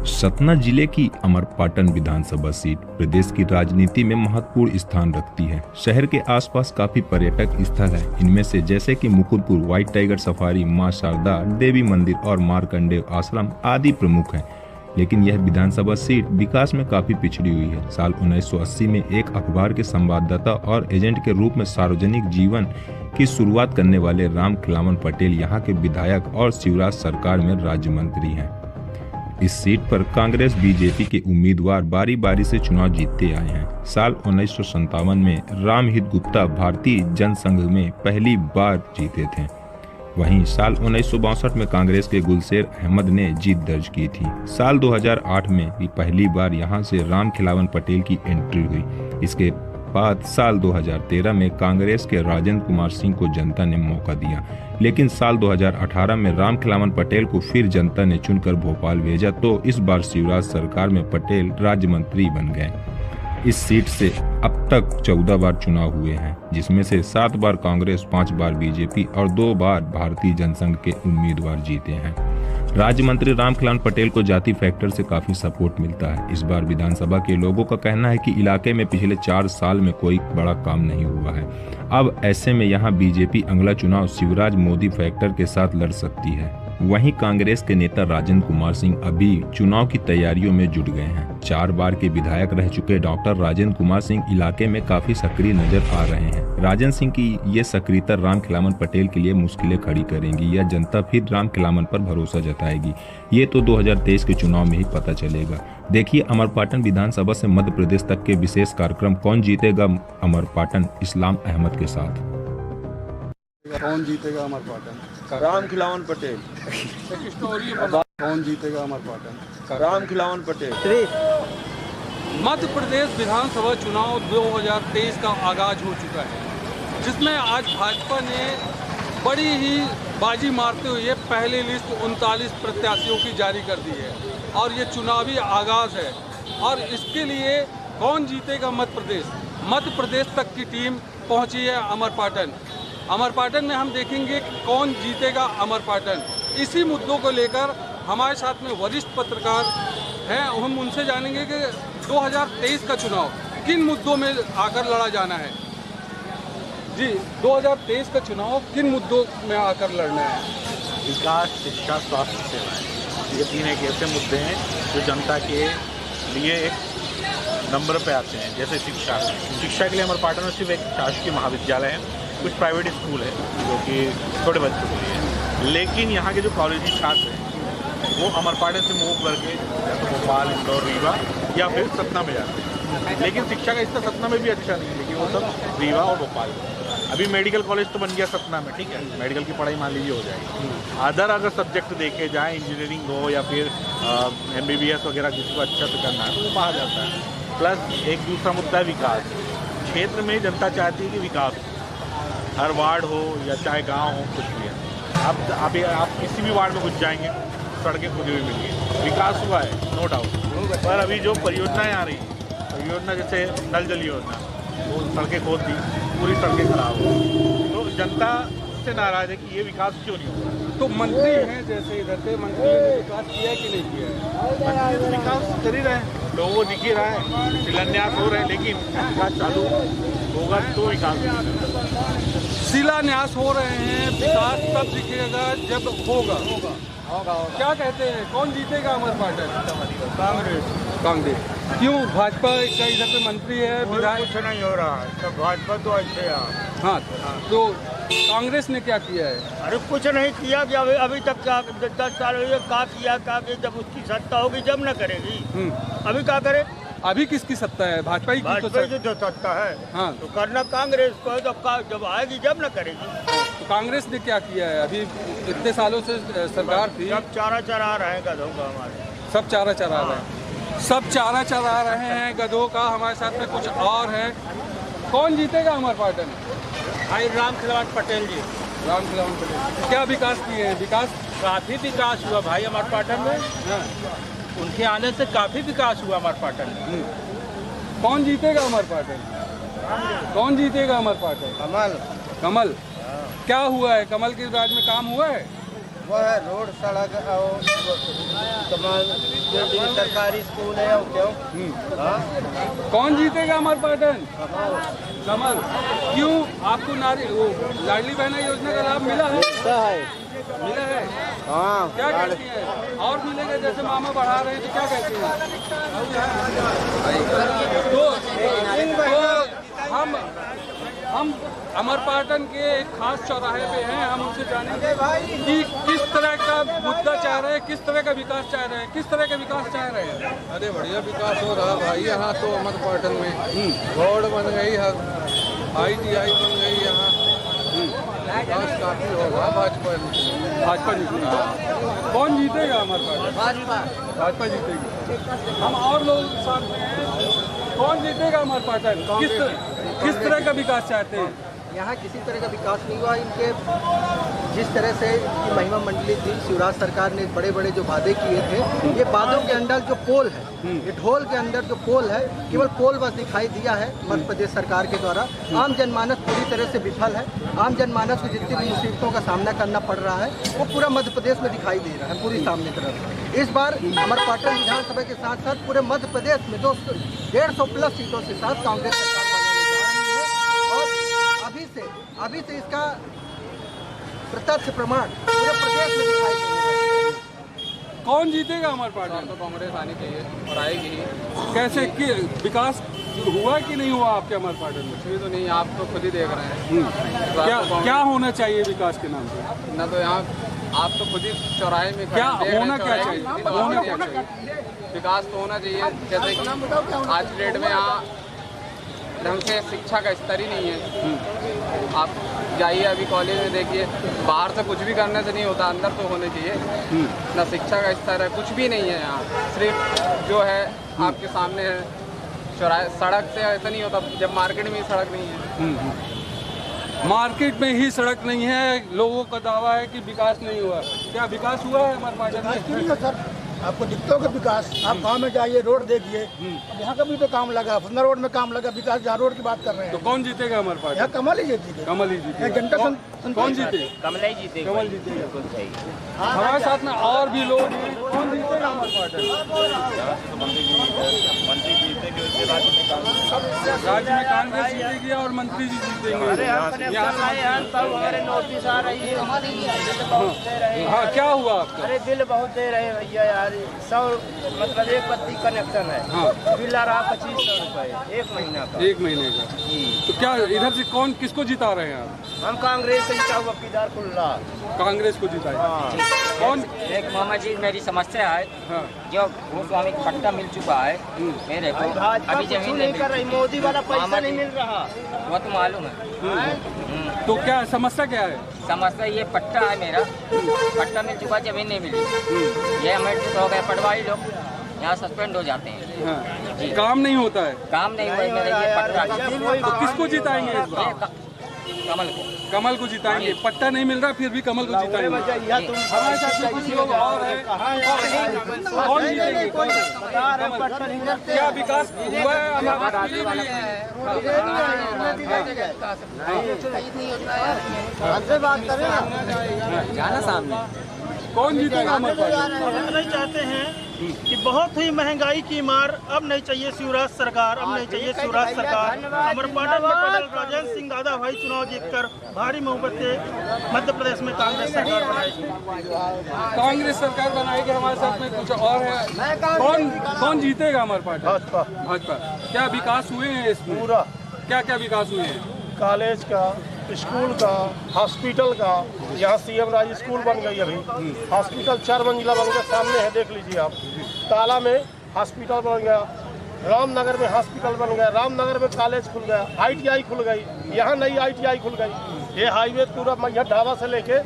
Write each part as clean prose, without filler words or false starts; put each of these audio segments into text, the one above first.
सतना जिले की अमरपाटन विधानसभा सीट प्रदेश की राजनीति में महत्वपूर्ण स्थान रखती है। शहर के आसपास काफी पर्यटक स्थल है। इनमें से जैसे कि मुकुंदपुर, व्हाइट टाइगर सफारी, मां शारदा देवी मंदिर और मार्कंडेय आश्रम आदि प्रमुख हैं। लेकिन यह विधानसभा सीट विकास में काफी पिछड़ी हुई है। साल 1980 में एक अखबार के संवाददाता और एजेंट के रूप में सार्वजनिक जीवन की शुरुआत करने वाले राम खिलावन पटेल यहाँ के विधायक और शिवराज सरकार में राज्य मंत्री हैं। इस सीट पर कांग्रेस बीजेपी के उम्मीदवार बारी बारी से चुनाव जीतते आए हैं। साल 1957 में रामहित गुप्ता भारतीय जनसंघ में पहली बार जीते थे। वहीं साल 1962 में कांग्रेस के गुलशेर अहमद ने जीत दर्ज की थी। साल 2008 में भी पहली बार यहां से राम खिलावन पटेल की एंट्री हुई। इसके बाद साल 2013 में कांग्रेस के राजेंद्र कुमार सिंह को जनता ने मौका दिया, लेकिन साल 2018 में राम खिलावन पटेल को फिर जनता ने चुनकर भोपाल भेजा, तो इस बार शिवराज सरकार में पटेल राज्य मंत्री बन गए। इस सीट से अब तक 14 बार चुनाव हुए हैं, जिसमें से 7 बार कांग्रेस, 5 बार बीजेपी और 2 बार भारतीय जनसंघ के उम्मीदवार जीते हैं। राज्य मंत्री राम खिलावन पटेल को जाति फैक्टर से काफी सपोर्ट मिलता है। इस बार विधानसभा के लोगों का कहना है कि इलाके में पिछले 4 साल में कोई बड़ा काम नहीं हुआ है। अब ऐसे में यहाँ बीजेपी अगला चुनाव शिवराज मोदी फैक्टर के साथ लड़ सकती है। वहीं कांग्रेस के नेता राजेंद्र कुमार सिंह अभी चुनाव की तैयारियों में जुट गए हैं। 4 बार के विधायक रह चुके डॉक्टर राजेंद्र कुमार सिंह इलाके में काफी सक्रिय नजर आ रहे हैं। राजेंद्र सिंह की ये सक्रियता राम खिलावन पटेल के लिए मुश्किलें खड़ी करेंगी या जनता फिर राम खिलावन पर भरोसा जताएगी, ये तो 2023 के चुनाव में ही पता चलेगा। देखिए अमरपाटन विधानसभा से मध्य प्रदेश तक के विशेष कार्यक्रम कौन जीतेगा अमरपाटन इस्लाम अहमद के साथ। कौन जीतेगा अमरपाटन? राम खिलावन पटेल। कौन जीतेगा अमरपाटन? राम खिलावन पटेल। मध्य प्रदेश विधानसभा चुनाव 2023 का आगाज हो चुका है, जिसमें आज भाजपा ने बड़ी ही बाजी मारते हुए पहली लिस्ट 39 प्रत्याशियों की जारी कर दी है और ये चुनावी आगाज है। और इसके लिए कौन जीतेगा मध्य प्रदेश तक की टीम पहुंची है अमरपाटन। अमरपाटन में हम देखेंगे कि कौन जीतेगा अमरपाटन। इसी मुद्दों को लेकर हमारे साथ में वरिष्ठ पत्रकार हैं, हम उनसे जानेंगे कि 2023 का चुनाव किन मुद्दों में आकर लड़ा जाना है। जी, 2023 का चुनाव किन मुद्दों में आकर लड़ना है? विकास, शिक्षा, स्वास्थ्य सेवाएं, ये 3 एक ऐसे मुद्दे हैं जो जनता के लिए एक नंबर पे आते हैं। जैसे शिक्षा के लिए अमरपाटन में सिर्फ एक शासकीय महाविद्यालय है, कुछ प्राइवेट स्कूल है जो कि छोटे बच्चों के लिए है, लेकिन यहाँ के जो कॉलेजी छात्र हैं वो अमरपाटन से मूव करके या तो भोपाल, इंदौर, रीवा या फिर सतना में जाते हैं। लेकिन शिक्षा का स्तर सतना में भी अच्छा नहीं है, लेकिन वो सब रीवा और भोपाल। अभी मेडिकल कॉलेज तो बन गया सतना में, ठीक है, मेडिकल की पढ़ाई मान लीजिए हो जाएगी। अदर अगर सब्जेक्ट देखे जाए, इंजीनियरिंग हो या फिर MBBS वगैरह किसी को अच्छा से करना है तो वो बाहर जाता है। प्लस एक दूसरा मुद्दा है विकास। क्षेत्र में जनता चाहती है कि विकास हर वार्ड हो या चाहे गांव हो, कुछ भी है। आप किसी भी वार्ड में घुस जाएंगे, सड़कें खुदी हुई मिलेंगी, विकास हुआ है नो डाउट। पर अभी जो परियोजनाएं आ रही हैं, परियोजना जैसे नल जल योजना, वो सड़कें खोद दी, पूरी सड़कें खराब हो, तो जनता से नाराज है कि ये विकास क्यों नहीं हो रहा। तो मंत्री हैं जैसे इधर के मंत्री ने विकास किया कि नहीं किया है? मंत्री तो विकास कर ही रहे हैं, लोगों को दिख ही रहा है, शिलान्यास हो रहे हैं, लेकिन विकास चालू होगा तो विकास। शिलान्यास हो रहे हैं, विकास तब दिखेगा जब होगा। क्या कहते हैं, कौन जीतेगा अमरपाटन? कांग्रेस। क्यों? भाजपा का इधर पे मंत्री है, विधायक। कुछ नहीं हो रहा है, तो भाजपा तो अच्छे है। हाँ, तो कांग्रेस ने क्या किया है? अरे कुछ नहीं किया कि अभी तक क्या 10 साल हुए, क्या किया, जब उसकी सत्ता होगी जब न करेगी। अभी क्या करे? अभी किसकी सत्ता है? भाजपा की तो जो सत्ता है। हाँ, तो करना कांग्रेस को, जब आएगी जब न करेगी। तो कांग्रेस ने क्या किया है? अभी इतने सालों से सरकार थी, सब चारा चरा रहे हैं गधों का हमारे। सब चारा चरा रहे हैं, सब चारा चरा रहे हैं गधों का। हमारे साथ में कुछ और है। कौन जीतेगा अमरपाटन? भाई राम खिलावन पटेल जी। राम खिलावन पटेल क्या विकास किए हैं? विकास काफी विकास हुआ भाई अमरपाटन में। हाँ। उनके आने से काफी विकास हुआ अमरपाटन में। कौन जीतेगा अमरपाटन? कौन जीतेगा अमरपाटन? कमल। कमल। क्या हुआ है? कमल के राज में काम हुआ है? वो है रोड सड़क और तमाम जो सरकारी स्कूल है और क्यों कौन जीतेगा अमरपाटन? कमल। क्यों? आपको लाडली बहना योजना का लाभ मिला है? मिला है। हाँ क्या कहती है? और मिलेगा? जैसे मामा बढ़ा रहे हैं तो क्या कहती हैं? तो हम अमरपाटन के एक खास चौराहे पे हैं। हम उनसे जानेंगे कि किस तरह का मुद्दा चाह रहे हैं, किस तरह का विकास चाह रहे हैं, किस तरह का विकास चाह रहे हैं। अरे बढ़िया विकास हो रहा भाई यहाँ तो अमरपाटन में। रोड बन गई है, ITI बन गई यहाँ। विकास काफी हो रहा भाजपा जीतेगी। कौन जीतेगा अमरपाटन? भाजपा जीतेगी। हम और लोग साथ में हैं। कौन जीतेगा अमरपाटन? किस तरह का विकास चाहते हैं? यहाँ किसी तरह का विकास नहीं हुआ। इनके जिस तरह से इनकी महिमा मंडली थी, शिवराज सरकार ने बड़े बड़े जो वादे किए थे, ये वादों के अंदर जो पोल है, ये ढोल के अंदर जो पोल है, केवल पोल बस दिखाई दिया है मध्य प्रदेश सरकार के द्वारा। आम जनमानस पूरी तरह से विफल है। आम जनमानस को जितनी भी मुसीबतों का सामना करना पड़ रहा है वो पूरा मध्य प्रदेश में दिखाई दे रहा है, पूरी सामने तरफ। इस बार अमरपाटन विधानसभा के साथ साथ पूरे मध्य प्रदेश में 150+ सीटों के साथ कांग्रेस सरकार बनने जा रही है। और अभी से इसका प्रत्यक्ष प्रमाण पूरे प्रदेश में दिखाई दे। कौन जीतेगा अमरपाटन? तो कांग्रेस आनी चाहिए और आएगी ही। कैसे कि विकास हुआ कि नहीं हुआ आपके अमरपाटन में? कुछ भी तो नहीं, आप तो खुद ही देख रहे हैं। क्या होना चाहिए विकास के नाम पे? ना तो यहाँ आप तो खुद ही चौराहे में क्या होना क्या चाहिए? होना क्या चाहिए? विकास तो होना चाहिए। जैसे कि आज की डेट में यहाँ ढंग से शिक्षा का स्तर ही नहीं है। आप जाइए अभी कॉलेज में देखिए, बाहर से कुछ भी करने से नहीं होता, अंदर तो होने चाहिए। ना शिक्षा का स्तर है, कुछ भी नहीं है यहाँ। सिर्फ जो है आपके सामने है चौराहे। सड़क से ऐसा नहीं होता जब मार्केट में ही सड़क नहीं है। मार्केट में ही सड़क नहीं है। लोगों का दावा है कि विकास नहीं हुआ। क्या विकास हुआ है अमरपाटन में? सर आपको दिखता होगा विकास। आप गाँव में जाइए, रोड देखिए, यहाँ का भी तो काम लगा, फुन्ना रोड में काम लगा, विकास जहाँ रोड की बात कर रहे हैं। तो कौन जीतेगा अमरपाटन? यहाँ कमल ही जीतेगी। कमल ही जीतेगा। जनता कौन जीतेगा? कमल ही जीतेगा। कमल जीतेगा। हमारे साथ में और भी लोग हैं। कौन जीतेगा अमरपाटन? राज्य में कांग्रेस जीतेगी और मंत्री जी जीतेंगे। नोटिस आ रही है। हाँ, क्या हुआ आपका? अरे बिल बहुत दे रहे हैं भैया यार। 100 मतलब एक बत्ती कनेक्शन है। हाँ। बिल आ रहा 2500 रुपये 1 महीना का। 1 महीने का। तो क्या इधर से कौन किसको जिता रहे हैं आप? हम कांग्रेस से जिता हुआ किदार कुल्ला। कांग्रेस को जिताए। कौन? एक मामा जी मेरी समस्या है। हाँ। जो भूस्वामी का पट्टा मिल चुका है मेरे को, अभी जमीन नहीं कर रही, मोदी वाला पैसा नहीं मिल रहा। वो तो मालूम है। तो क्या समस्या क्या है? समस्या ये पट्टा है मेरा, पट्टा मिल चुका, जमीन नहीं मिली। ये एमएलसी हो गए, पटवारी लोग यहाँ सस्पेंड हो जाते हैं। हाँ। काम नहीं होता है। काम नहीं हुआ मेरा ये पट्टा। तो किसको जिताएंगे इस बार? कमल को। कमल को जिताएंगे। पट्टा नहीं मिल रहा फिर भी कमल को जिताएंगे। हमारे साथ में कुछ लोग और हैं। कौन जीतेंगे? क्या विकास हुआ है? हमसे बात करें जाना सामने। कौन जीतेगा अमरपाटन? नहीं चाहते हैं कि बहुत ही महंगाई की मार। अब नहीं चाहिए शिवराज सरकार, अब नहीं चाहिए शिवराज सरकार। अमरपाटन में पैदल राजेंद्र सिंह दादा भाई चुनाव जीतकर भारी बहुमत से मध्य प्रदेश में कांग्रेस सरकार बनाएगी। कांग्रेस सरकार बनाएगी। हमारे साथ में कुछ और है। कौन जीतेगा अमरपाटन? भाजपा। भाजपा। क्या विकास हुए हैं इसमें? पूरा क्या क्या विकास हुए हैं? कॉलेज का, स्कूल का, हॉस्पिटल का। यहाँ CM राज स्कूल बन गई अभी। हॉस्पिटल 4 मंजिला बन गया, सामने है, देख लीजिए आप। ताला में हॉस्पिटल बन गया, रामनगर में हॉस्पिटल बन गया, रामनगर में कॉलेज खुल गया, ITI खुल गई, यहाँ नई ITI खुल गई। ये हाईवे पूरा मैया ढाबा से लेके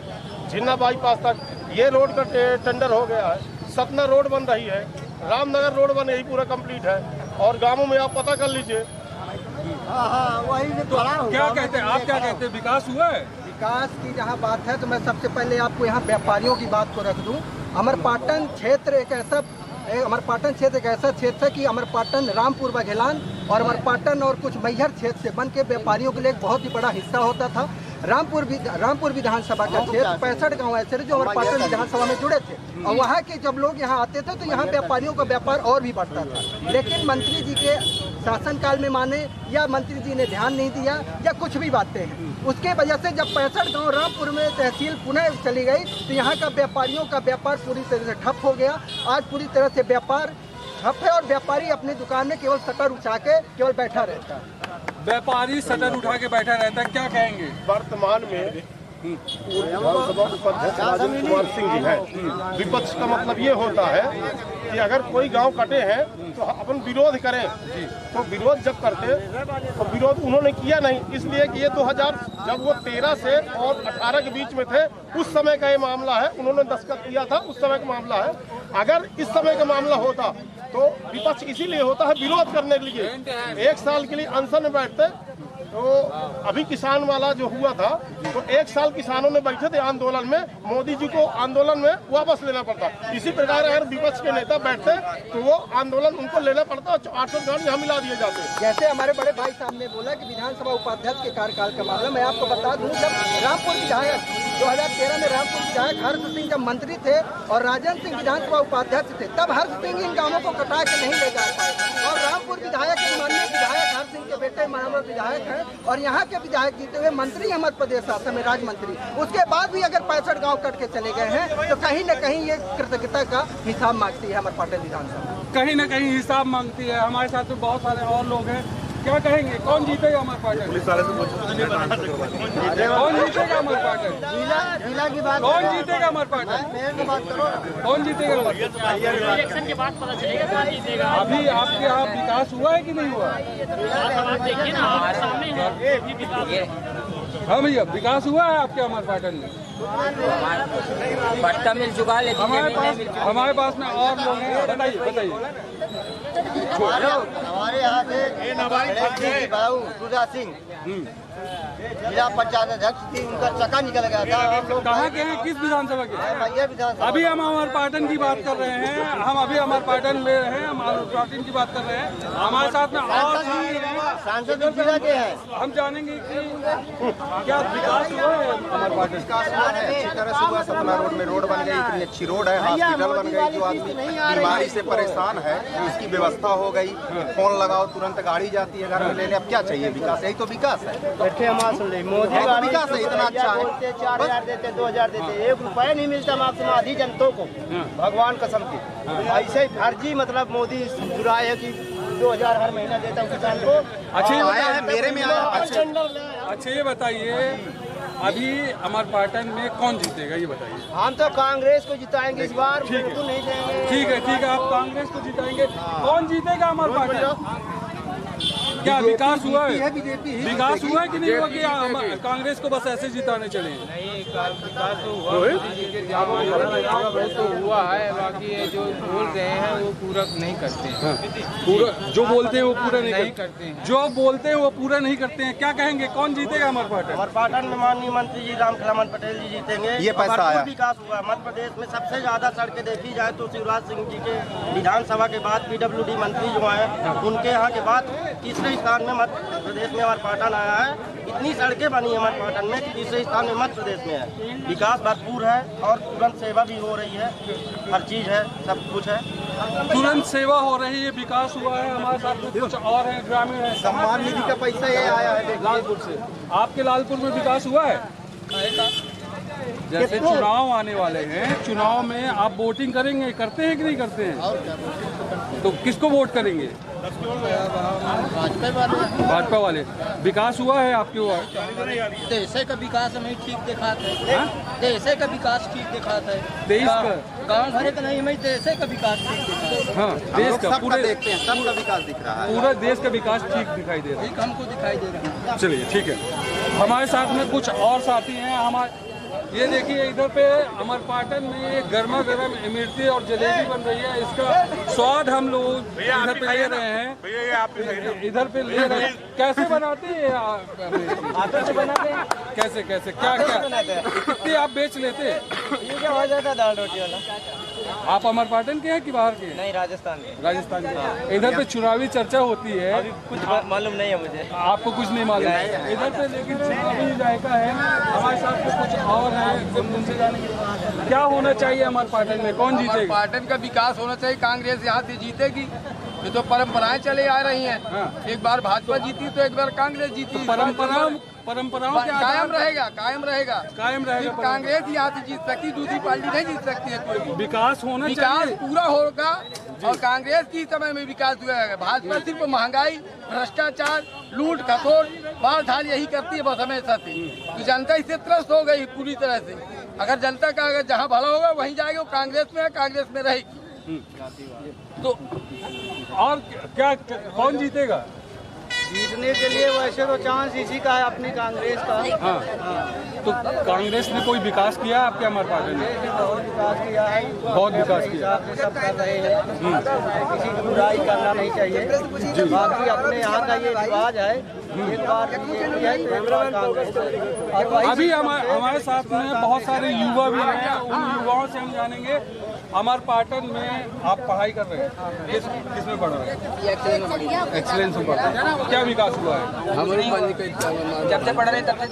झिन्ना बाईपास तक ये रोड का टेंडर हो गया है। सतना रोड बन रही है, रामनगर रोड बन गई, पूरा कंप्लीट है। और गाँवों में आप पता कर लीजिए। क्या कहते हैं आप? क्या कहते हैं? विकास हुआ है? विकास की जहाँ बात है तो मैं सबसे पहले आपको यहाँ व्यापारियों की बात को रख दूँ। अमरपाटन क्षेत्र एक ऐसा क्षेत्र है कि अमरपाटन, रामपुर बघेलान और अमरपाटन और कुछ मैहर क्षेत्र से बन के व्यापारियों के लिए एक बहुत ही बड़ा हिस्सा होता था। रामपुर विधानसभा का क्षेत्र 65 गाँव ऐसे जो हमारे पाटन विधानसभा में जुड़े थे और वहाँ के जब लोग यहाँ आते थे तो यहाँ व्यापारियों का व्यापार और भी बढ़ता था। लेकिन मंत्री जी के शासनकाल में माने या मंत्री जी ने ध्यान नहीं दिया या कुछ भी बातें हैं, उसके वजह से जब 65 गाँव रामपुर में तहसील पुनः चली गई तो यहाँ का व्यापारियों का व्यापार पूरी तरह से ठप हो गया। आज पूरी तरह से व्यापार ठप है और व्यापारी अपनी दुकान में केवल शटर उठा के केवल बैठा रहता है। व्यापारी शटर उठा के बैठा रहता है, क्या कहेंगे? वर्तमान में विधानसभा उपाध्यक्ष राजेंद्र कुमार सिंह जी हैं। विपक्ष का मतलब ये होता है कि अगर कोई गांव कटे हैं तो अपन विरोध करें, तो विरोध जब करते तो विरोध उन्होंने किया नहीं, इसलिए कि ये 2000 जब वो 13 से और 18 के बीच में थे उस समय का ये मामला है, उन्होंने दस्तखत किया था, उस समय का मामला है। अगर इस समय का मामला होता तो विपक्ष इसीलिए होता है विरोध करने के लिए, 1 साल के लिए अनशन में बैठते। तो अभी किसान वाला जो हुआ था तो 1 साल किसानों ने बैठे थे आंदोलन में, मोदी जी को आंदोलन में वापस लेना पड़ता। इसी प्रकार अगर विपक्ष के नेता बैठते तो वो आंदोलन उनको लेना पड़ता, 800 गांव यहाँ मिला दिए जाते। जैसे हमारे बड़े भाई साहब ने बोला कि विधानसभा उपाध्यक्ष के कार्यकाल का मामला, मैं आपको बता दूं जब रामपुर विधायक 2013 में रामपुर विधायक हर्ष सिंह जब मंत्री थे और राजेंद्र सिंह विधानसभा उपाध्यक्ष थे, तब हर्ष सिंह इन गाँवों को कटा के नहीं ले जा पाए और रामपुर विधायक माननीय विधायक हर्ष सिंह के बेटे महामर विधायक हैं और यहाँ के विधायक जीते हुए मंत्री हैं मध्य प्रदेश शासन में, राज्य मंत्री। उसके बाद भी अगर 65 गांव कट के चले गए हैं तो कहीं न कहीं ये कृतज्ञता का हिसाब मांगती है हमारे पाटन विधानसभा, कहीं न कहीं हिसाब मांगती है। हमारे साथ में बहुत सारे और लोग हैं, क्या कहेंगे? कौन जीतेगा हमारे पाटन? कौन जीतेगा हमारे पाटन? जिला की बात, कौन जीतेगा हमारे पाटन? कौन जीतेगा? इलेक्शन के बाद पता चलेगा कौन जीतेगा। अभी आपके यहाँ विकास हुआ है कि नहीं हुआ? आप देखिए ना, आपके सामने है। हाँ भैया, विकास हुआ है आपके हमारे पाटन में? पट्टा मिल चुका है लेकिन हमारे पास में और लोग हैं, बताइए। हमारे यहाँ से बाबू सुधा सिंह जिला पंचायत अध्यक्ष थी, उनका चक्का निकल गया था। हम लोग कहाँ के हैं, किस विधानसभा के? विधानसभा। अभी हम अमर पाटन की बात कर रहे हैं, हम अभी अमर पाटन में हैं, हम अमर पाटन की बात कर रहे हैं। हमारे साथ में और सांसद जिला के हैं, हम जानेंगे कि क्या विकास हुआ है अमर पाटन? विकास हुआ है, अच्छी तरह से हुआ। सपना रोड में रोड बन गई, इतनी अच्छी रोड है, हॉस्पिटल बन गई, जो आदमी बीमारी से परेशान है उसकी व्यवस्था हो गई। फोन लगाओ तुरंत गाड़ी जाती है घर में लेने। अब क्या चाहिए? विकास, यही तो विकास है। मोदी का विकास है, इतना अच्छा है। 4000 देते, 2000 देते, 1 रुपया नहीं मिलता मार्क्स आधी जनता को, भगवान कसम की। ऐसे ही फर्जी मतलब मोदी जुराए है कि 2000 हर महीना देता हूँ किसान को। अच्छा आया है, मेरे में आया। अच्छा ये बताइए, अभी अमर पाटन में कौन जीतेगा ये बताइए? हम तो कांग्रेस को जिताएंगे इस बार, तो नहीं देंगे। ठीक है, आप कांग्रेस को जिताएंगे। कौन जीतेगा अमर पाटन? क्या विकास हुआ है? विकास हुआ है कि नहीं हुआ कि कांग्रेस को बस ऐसे जिताने चले? नहीं, विकास तो हुआ है, बाकी ये जो बोल रहे हैं वो पूरा नहीं करते हैं। पूरा जो बोलते हैं वो पूरा नहीं करते हैं, जो बोलते हैं वो पूरा नहीं करते हैं। क्या कहेंगे, कौन जीतेगा अमर पाटन? हमारे पाटन में माननीय मंत्री जी रामखलामन पटेल जी जीतेंगे। ये पैसा आया, विकास हुआ मध्य प्रदेश में सबसे ज्यादा सड़कें देखी जाए तो शिवराज सिंह जी के विधानसभा के बाद PWD मंत्री जो है उनके यहाँ के बाद तीसरे स्थान में मध्य प्रदेश में हमारे पाटन आया है। इतनी सड़कें बनी है हमारे पाटन में कि तीसरे स्थान में मध्य प्रदेश में है। विकास भरपूर है और तुरंत सेवा भी हो रही है, हर चीज है, सब कुछ है, तुरंत सेवा हो रही है, विकास हुआ है। हमारे साथ में कुछ और है, ग्रामीण है। सम्मान निधि का पैसा ये आया है लालपुर से। आपके लालपुर में विकास हुआ है? जैसे चुनाव आने वाले हैं, चुनाव में आप वोटिंग करेंगे, करते हैं कि नहीं करते हैं? तो किसको वोट करेंगे? भाजपा वाले। विकास हुआ है आपके वहाँ? देश का विकास हमें ठीक दिखाता है, देश का विकास ठीक दिखाता है। देश का गाँव भरे का नहीं, हमें देश का विकास ठीक दिखाता है। हाँ, देश का पूरे देखते हैं, सबका विकास दिख रहा है। पूरा देश का विकास ठीक दिखाई दे रहा है, हमको दिखाई दे रहा है। चलिए ठीक है। हमारे साथ में कुछ और साथी हैं। हमारे ये देखिए, इधर पे अमर पाटन में गर्मा गर्म इमरती और जलेबी बन रही है। इसका स्वाद हम लोग इधर पे ले रहे हैं, इधर पे ले रहे हैं। कैसे बनाते हैं हाथों से बनाते हैं? कैसे क्या कितने आप बेच लेते? ये क्या हो जाता है दाल रोटी वाला? आप अमर पाटन के हैं कि बाहर के? नहीं, राजस्थान के। राजस्थान के। इधर पे चुनावी चर्चा होती है, अभी कुछ मालूम नहीं है मुझे। आपको कुछ नहीं मालूम? इधर पे लेकिन चुनावी जायका है। हमारे साथ में कुछ और है, उनसे जानेंगे क्या होना चाहिए अमर पाटन में, कौन जीतेगा? पाटन का विकास होना चाहिए। कांग्रेस यहाँ से जीतेगी, ये तो परंपराएं चले आ रही हैं। हाँ। एक बार भाजपा जीती तो एक बार कांग्रेस जीती। परंपराओं के कायम रहेगा। सिर्फ कांग्रेस यहाँ से जीत सकती, दूसरी पार्टी नहीं जीत सकती है कोई भी। विकास होना विकास चाहिए, पूरा होगा और कांग्रेस की समय में विकास हुआ है। भाजपा सिर्फ महंगाई, भ्रष्टाचार, लूट खसोट, मार धाड़ यही करती है बस हमेशा से। तो जनता इससे त्रस्त हो गई पूरी तरह से। अगर जनता का अगर जहाँ भला होगा वहीं जाएगी, वो कांग्रेस में है, कांग्रेस में रहेगी। तो और क्या कौन जीतेगा? जीतने के लिए वैसे तो चांस इसी का है, अपनी कांग्रेस का। हाँ, तो कांग्रेस ने कोई विकास किया आपके अमर पाटन ने? बहुत विकास किया है, बहुत विकास किया, सब कर रहे हैं। किसी की बुराई करना नहीं चाहिए। बाकी अपने यहाँ का ये रिवाज है, एक बार अभी हमारे साथ में बहुत सारे युवा भी हैं, उन युवाओं से हम जानेंगे। अमर पाटन में आप पढ़ाई कर रहे हैं, किसमें पढ़ रहे हैं? एक्सीलेंस में पढ़ रहे हैं। क्या विकास हुआ है? जब से पढ़ रहे तब से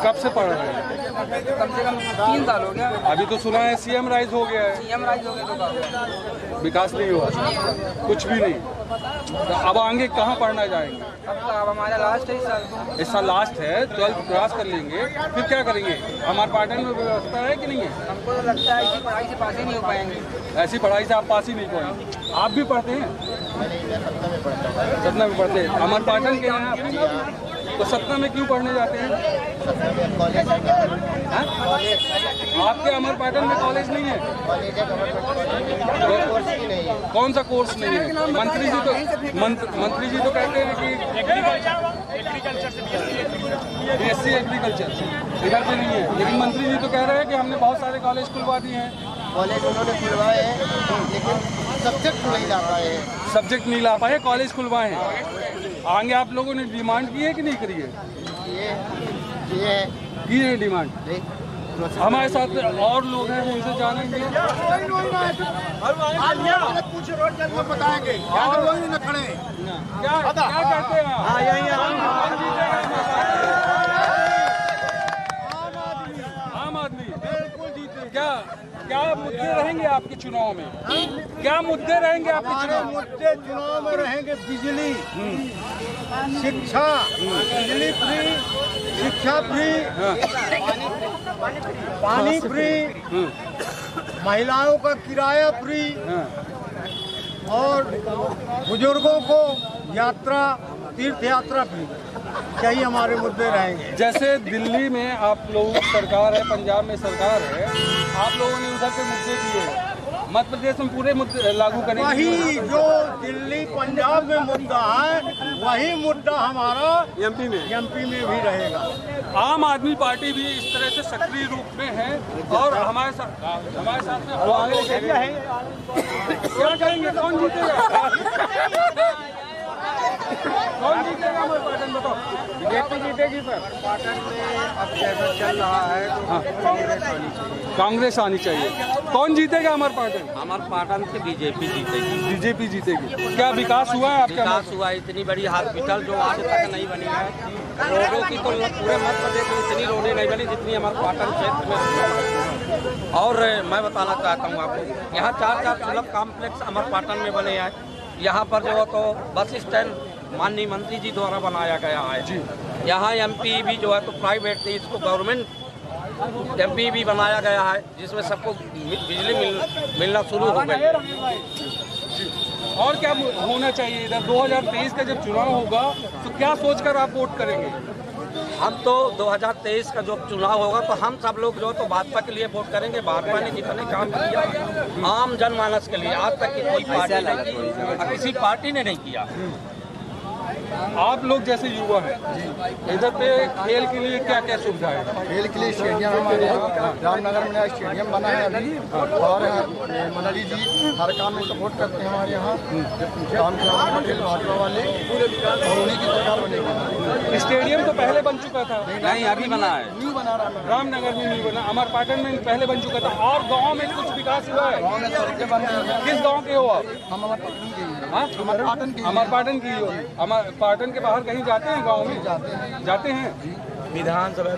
कब से पढ़ रहे हैं? कम से कम 3 साल हो गया। अभी तो सुना है सीएम राइज हो गया है। सीएम राइज हो गया तो विकास नहीं हुआ, कुछ भी नहीं। तो अब आगे कहाँ पढ़ना जाएंगे? अब हमारा लास्ट है इस साल लास्ट है, 12th क्रॉस कर लेंगे, फिर क्या करेंगे? अमर पाटन में व्यवस्था है कि नहीं है? हमको तो लगता है कि पढ़ाई से पास ही नहीं हो पाएंगे। ऐसी पढ़ाई से आप पास ही नहीं पाएंगे। आप भी पढ़ते हैं? सतना में पढ़ते हैं। अमर पाटन के हैं आप, तो सतना में क्यों पढ़ने जाते हैं? आपके अमर पाटन में कॉलेज नहीं है? कौन सा कोर्स नहीं है? मंत्री जी तो कहते हैं कि BSc एग्रीकल्चर इधर पे नहीं है, लेकिन मंत्री जी तो कह रहे हैं कि हमने बहुत सारे कॉलेज खुलवा दिए हैं। कॉलेज उन्होंने खुलवाए हैं, लेकिन सब्जेक्ट नहीं ला पाए। सब्जेक्ट नहीं ला पाए, कॉलेज खुलवाए हैं। आगे आप लोगों ने डिमांड की है कि नहीं करी है? की है डिमांड। हमारे साथ और लोग हैं, उनसे जानेंगे। क्या कहते हैं आम आदमी बिल्कुल जीते? क्या मुद्दे रहेंगे आपके चुनाव में? क्या मुद्दे रहेंगे आपके चुनाव में? मुद्दे चुनाव में रहेंगे बिजली, शिक्षा, बिजली फ्री, शिक्षा फ्री, पानी फ्री, महिलाओं का किराया फ्री और बुजुर्गों को यात्रा, तीर्थ यात्रा फ्री। यही हमारे मुद्दे रहेंगे। जैसे दिल्ली में आप लोगों की सरकार है, पंजाब में सरकार है, आप लोगों ने उधर के मुद्दे दिए, मध्य प्रदेश में पूरे मुद्दे लागू करेंगे? वही जो दिल्ली पंजाब में मुद्दा है, वही मुद्दा हमारा एमपी में भी रहेगा। आम आदमी पार्टी भी इस तरह से सक्रिय रूप में है और हमारे साथ में क्या करेंगे? कौन जीतेगा? कौन जीतेगा अमर पाटन, बताओ? बीजेपी जीतेगी सर? पाटन में अब जैसा चल रहा है कांग्रेस आनी चाहिए। कौन जीतेगा अमर पाटन? अमर पाटन से बीजेपी जीतेगी। बीजेपी जीतेगी। क्या विकास हुआ है आपका? विकास हुआ है, इतनी बड़ी हॉस्पिटल जो आज तक नहीं बनी है। रोडों की तो पूरे मध्य प्रदेश में इतनी रोडें नहीं बनी जितनी हमारे पाटन क्षेत्र में। और मैं बताना चाहता हूँ आपको, यहाँ 4 सुलभ कॉम्प्लेक्स अमर पाटन में बने हैं। यहाँ पर जो तो बस स्टैंड माननीय मंत्री जी द्वारा बनाया गया है। यहाँ एमपी भी जो है तो प्राइवेट थी, इसको गवर्नमेंट एमपी भी बनाया गया है, जिसमें सबको बिजली मिलना शुरू हो गई। और क्या होना चाहिए इधर? 2023 का जब चुनाव होगा तो क्या सोचकर आप वोट करेंगे? हम तो 2023 का जो चुनाव होगा तो हम सब लोग जो तो भाजपा के लिए वोट करेंगे। भाजपा ने जितने काम किया आम जनमानस के लिए, आज तक की कोई पार्टी नहीं की, किसी पार्टी ने नहीं किया। आप लोग जैसे युवा हैं इधर पे खेल के लिए क्या क्या सुविधा है? खेल के लिए स्टेडियम हमारे यहाँ रामनगर में स्टेडियम बना है अभी, और मनोहरी जी हर काम में सपोर्ट करते हैं हमारे यहाँ। रामखिलावन पटेल भाजपा वाले, और उन्हीं की सरकार बनेगी। स्टेडियम तो पहले बन चुका था। नहीं, अभी बना है, न्यू बना रामनगर में नहीं बना, अमरपाटन में पहले बन चुका था। और गाँव में कुछ विकास हुआ है? गाँव में सड़कें बन गई हैं। किस गाँव के हो आप? हम अमरपाटन के ही हैं। हाँ, अमरपाटन की हो। अमरपाटन के बाहर कहीं जाते हैं? गाँव में जाते हैं। विधानसभा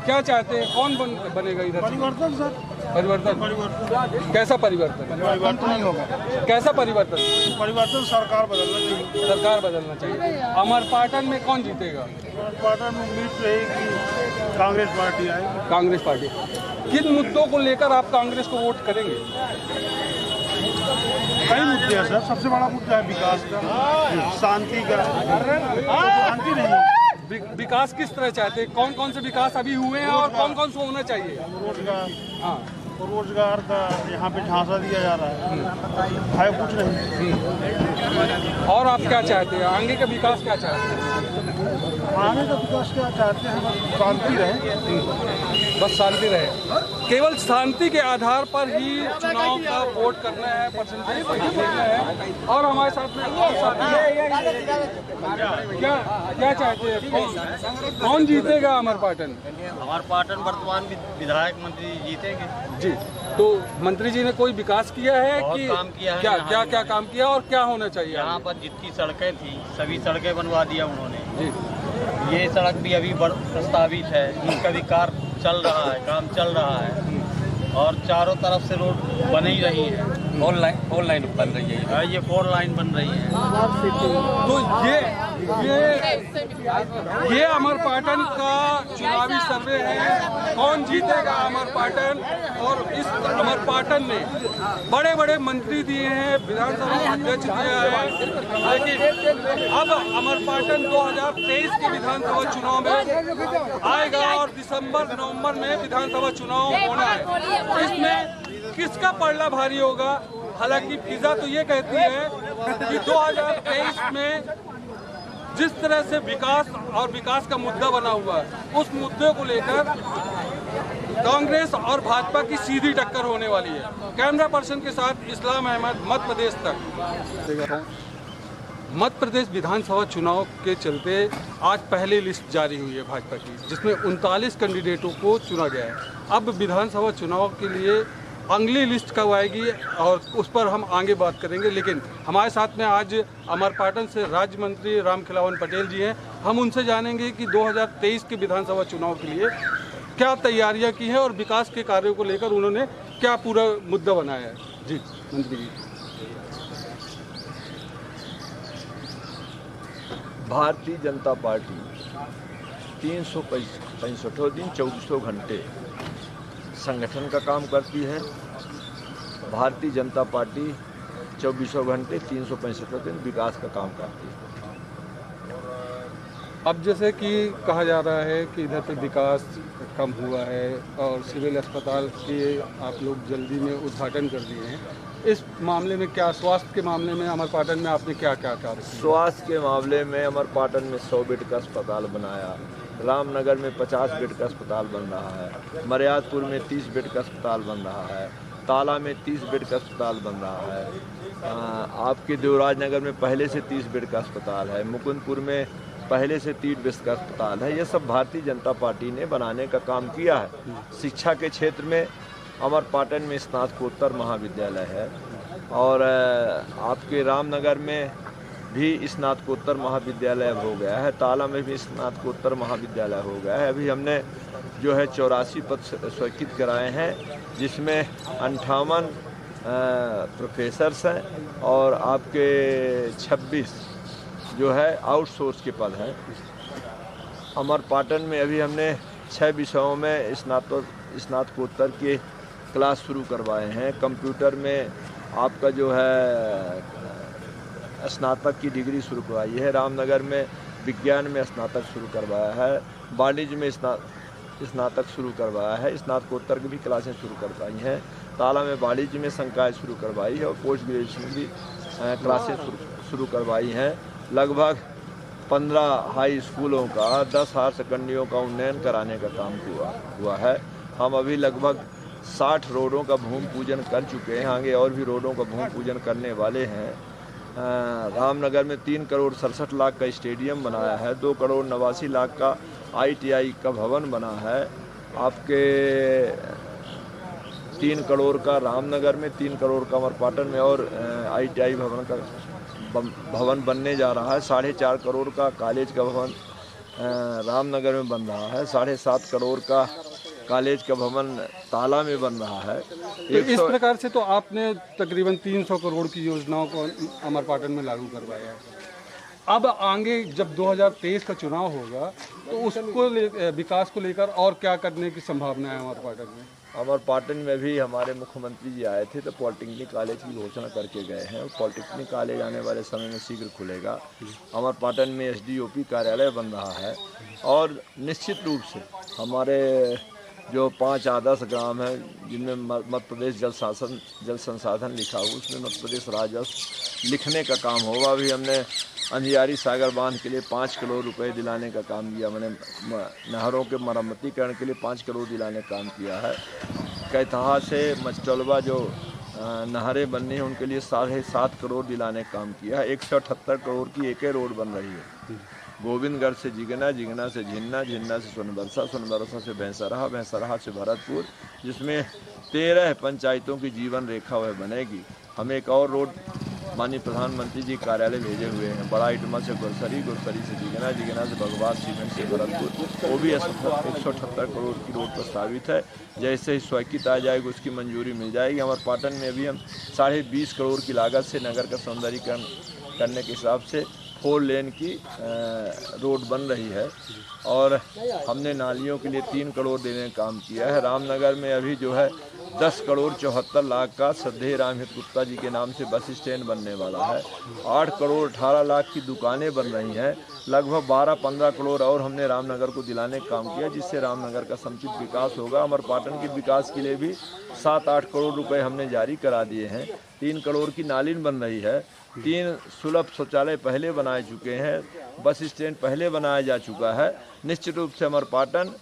क्या चाहते हैं? कौन बनेगा इधर? परिवर्तन सर, परिवर्तन। कैसा परिवर्तन? परिवर्तन नहीं होगा। कैसा परिवर्तन? परिवर्तन सरकार बदलना चाहिए। सरकार बदलना चाहिए। अमरपाटन में कौन जीतेगा? अमरपाटन में उम्मीद रहेगी कांग्रेस पार्टी आएगी। कांग्रेस पार्टी। किन मुद्दों को लेकर आप कांग्रेस को वोट करेंगे? कई मुद्दे हैं सर, सबसे बड़ा मुद्दा है विकास का, शांति का। शांति नहीं, विकास किस तरह चाहते हैं? कौन कौन से विकास अभी हुए हैं और कौन कौन से होना चाहिए? रोजगार, हाँ, रोजगार का यहाँ पे झांसा दिया जा रहा है कुछ नहीं। और आप क्या चाहते हैं? आगे का विकास क्या चाहते हैं? आने का विकास क्या चाहते हैं? बस शांति रहे। बस शांति रहे। केवल शांति के आधार पर ही चुनाव का वोट करना है, परसेंटेज देखना है। और हमारे साथ में और साथी क्या चाहते हैं? कौन जीतेगा अमरपाटन? अमरपाटन वर्तमान विधायक मंत्री जीतेंगे जी। तो मंत्री जी ने कोई विकास किया है कि काम किया है? क्या काम किया और क्या होना चाहिए? यहाँ पर जितनी सड़कें थी सभी सड़कें बनवा दिया उन्होंने जी। ये सड़क भी अभी प्रस्तावित है, इसका भी कार्य चल रहा है, काम चल रहा है, और चारों तरफ से रोड बन ही रही है। फोर लाइन बन रही है। ये 4 लाइन बन रही है। तो ये अमरपाटन का चुनावी सर्वे है। कौन जीतेगा अमरपाटन? और इस अमरपाटन ने बड़े बड़े मंत्री दिए हैं, विधानसभा अध्यक्ष दिया है, लेकिन अब अमरपाटन 2023 के विधानसभा चुनाव में आएगा और दिसंबर-नवंबर में विधानसभा चुनाव होना है। इसमें किसका पलड़ा भारी होगा? हालांकि फिजा तो ये कहती है कि 2023 में जिस तरह से विकास का मुद्दा बना हुआ है, उस मुद्दे को लेकर कांग्रेस और भाजपा की सीधी टक्कर होने वाली है। कैमरा पर्सन के साथ इस्लाम अहमद, मध्य प्रदेश तक। मध्य प्रदेश विधानसभा चुनाव के चलते आज पहली लिस्ट जारी हुई है भाजपा की, जिसमें 39 कैंडिडेटों को चुना गया है। अब विधानसभा चुनाव के लिए अगली लिस्ट कब आएगी और उस पर हम आगे बात करेंगे। लेकिन हमारे साथ में आज अमरपाटन से राज्य मंत्री रामखिलावन पटेल जी हैं। हम उनसे जानेंगे कि 2023 के विधानसभा चुनाव के लिए क्या तैयारियां की हैं और विकास के कार्यों को लेकर उन्होंने क्या पूरा मुद्दा बनाया है। जी मंत्री जी। भारतीय जनता पार्टी 365 दिन 2400 घंटे संगठन का काम करती है। भारतीय जनता पार्टी 2400 घंटे 365 दिन विकास का काम करती है। अब जैसे कि कहा जा रहा है कि इधर पे विकास कम हुआ है और सिविल अस्पताल के आप लोग जल्दी में उद्घाटन कर दिए हैं, इस मामले में क्या, स्वास्थ्य के मामले में अमरपाटन में आपने क्या क्या कार्य किया? स्वास्थ्य के मामले में अमरपाटन में 100 बेड का अस्पताल बनाया, रामनगर में 50 बेड का अस्पताल बन रहा है, मर्यादपुर में 30 बेड का अस्पताल बन रहा है, ताला में 30 बेड का अस्पताल बन रहा है, आपके देवराजनगर में पहले से 30 बेड का अस्पताल है, मुकुंदपुर में पहले से 30 बेड का अस्पताल है। ये सब भारतीय जनता पार्टी ने बनाने का काम किया है। शिक्षा के क्षेत्र में अमरपाटन में स्नातकोत्तर महाविद्यालय है और आपके रामनगर में भी स्नातकोत्तर महाविद्यालय हो गया है, ताला में भी स्नातकोत्तर महाविद्यालय हो गया है। अभी हमने जो है 84 पद स्वीकृत कराए हैं, जिसमें 58 प्रोफेसर्स हैं और आपके 26 जो है आउटसोर्स के पद हैं। अमरपाटन में अभी हमने 6 विषयों में स्नातकोत्तर के क्लास शुरू करवाए हैं। कंप्यूटर में आपका जो है स्नातक की डिग्री शुरू करवाई है, रामनगर में विज्ञान में स्नातक शुरू करवाया है, वाणिज्य में स्नातक शुरू करवाया है, स्नातकोत्तर की भी क्लासें शुरू करवाई हैं, ताला में वाणिज्य में संकाय शुरू करवाई है और पोस्ट ग्रेजुएशन की क्लासें शुरू करवाई हैं। लगभग 15 हाई स्कूलों का, 10 हायर सेकेंडरियों का उन्नयन कराने का काम हुआ है। हम अभी लगभग 60 रोडों का भूमि पूजन कर चुके हैं, आगे और भी रोडों का भूमि पूजन करने वाले हैं। रामनगर में 3 करोड़ 67 लाख का स्टेडियम बनाया है, 2 करोड़ 89 लाख का ITI का भवन बना है। आपके 3 करोड़ का रामनगर में, 3 करोड़ का अमरपाटन में और ITI भवन बनने जा रहा है। 4.5 करोड़ का कॉलेज का भवन रामनगर में बन रहा है। 7.5 करोड़ का कॉलेज का भवन ताला में बन रहा है। तो इस प्रकार से तो आपने तकरीबन 300 करोड़ की योजनाओं को अमरपाटन में लागू करवाया है। अब आगे जब 2023 का चुनाव होगा तो उसको विकास को लेकर और क्या करने की संभावना है अमरपाटन में? अमरपाटन में भी हमारे मुख्यमंत्री जी आए थे तो पॉलिटेक्निक कॉलेज की घोषणा करके गए हैं और पॉलिटेक्निक कॉलेज आने वाले समय में शीघ्र खुलेगा। अमरपाटन में SDOP कार्यालय बन रहा है और निश्चित रूप से हमारे जो 5 आदर्श ग्राम हैं जिनमें मध्य प्रदेश जल संसाधन लिखा हुआ, उसमें मध्य प्रदेश राजस्व लिखने का काम होगा। अभी हमने अंधियारी सागर बांध के लिए 5 करोड़ रुपए दिलाने का काम किया। मैंने नहरों के मरम्मतीकरण के लिए 5 करोड़ दिलाने का काम किया है। कैथहा से मचटलवा जो नहरें बननी है उनके लिए 7.5 करोड़ दिलाने का काम किया है। 178 करोड़ की एक रोड बन रही है। गोविंदगढ़ से जिगना, जिगना से झिन्ना, झिन्ना से सोनबरसा, सोनबरसा से भैंसराहा, भैंसराहा से भरतपुर, जिसमें 13 पंचायतों की जीवन रेखा वह बनेगी। हम एक और रोड माननीय प्रधानमंत्री जी कार्यालय भेजे हुए हैं, बड़ा इटमा से गुरसरी, गुरसरी से जिगना, जिगना से भगवान सीमेंट से भरतपुर, वो भी 178 करोड़ की रोड प्रस्तावित है। जैसे ही स्वीकृत आ जाएगी उसकी मंजूरी मिल जाएगी। अमरपाटन में भी हम 20.5 करोड़ की लागत से नगर का सौंदर्यीकरण करने के हिसाब से 4 लेन की रोड बन रही है और हमने नालियों के लिए 3 करोड़ देने का काम किया है। रामनगर में अभी जो है 10 करोड़ 74 लाख का श्रद्धेय रामहित गुप्ता जी के नाम से बस स्टैंड बनने वाला है। 8 करोड़ 18 लाख की दुकानें बन रही हैं। लगभग 12-15 करोड़ और हमने रामनगर को दिलाने का काम किया, जिससे रामनगर का समुचित विकास होगा। अमरपाटन के विकास के लिए भी 7-8 करोड़ रुपए हमने जारी करा दिए हैं। 3 करोड़ की नालिन बन रही है। 3 सुलभ शौचालय पहले बनाए चुके हैं। बस स्टैंड पहले बनाया जा चुका है। निश्चित रूप से अमरपाटन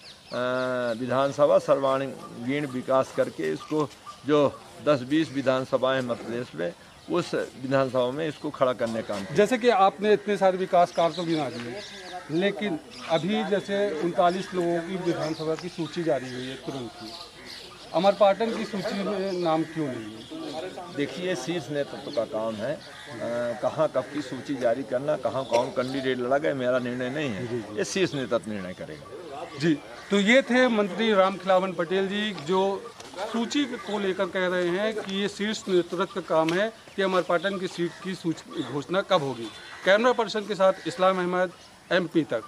विधानसभा सर्वांगीण विकास करके इसको जो 10-20 विधानसभाएं मध्य प्रदेश में, उस विधानसभा में इसको खड़ा करने का काम। जैसे कि आपने इतने सारे विकास कार्य तो गिना दिए, लेकिन अभी जैसे 39 लोगों की विधानसभा की सूची जारी हुई है तुरंत की, अमरपाटन की सूची में नाम क्यों नहीं है? देखिए, शीर्ष नेतृत्व का काम है कहाँ कब की सूची जारी करना, कहाँ कौन कैंडिडेट लड़ा गया, मेरा निर्णय नहीं है, ये शीर्ष नेतृत्व निर्णय करेगा। जी, तो ये थे मंत्री रामखिलावन पटेल जी, जो सूची को लेकर कह रहे हैं कि ये शीर्ष नेतृत्व का काम है कि अमरपाटन की सीट की घोषणा कब होगी। कैमरा पर्सन के साथ इस्लाम अहमद, MP तक।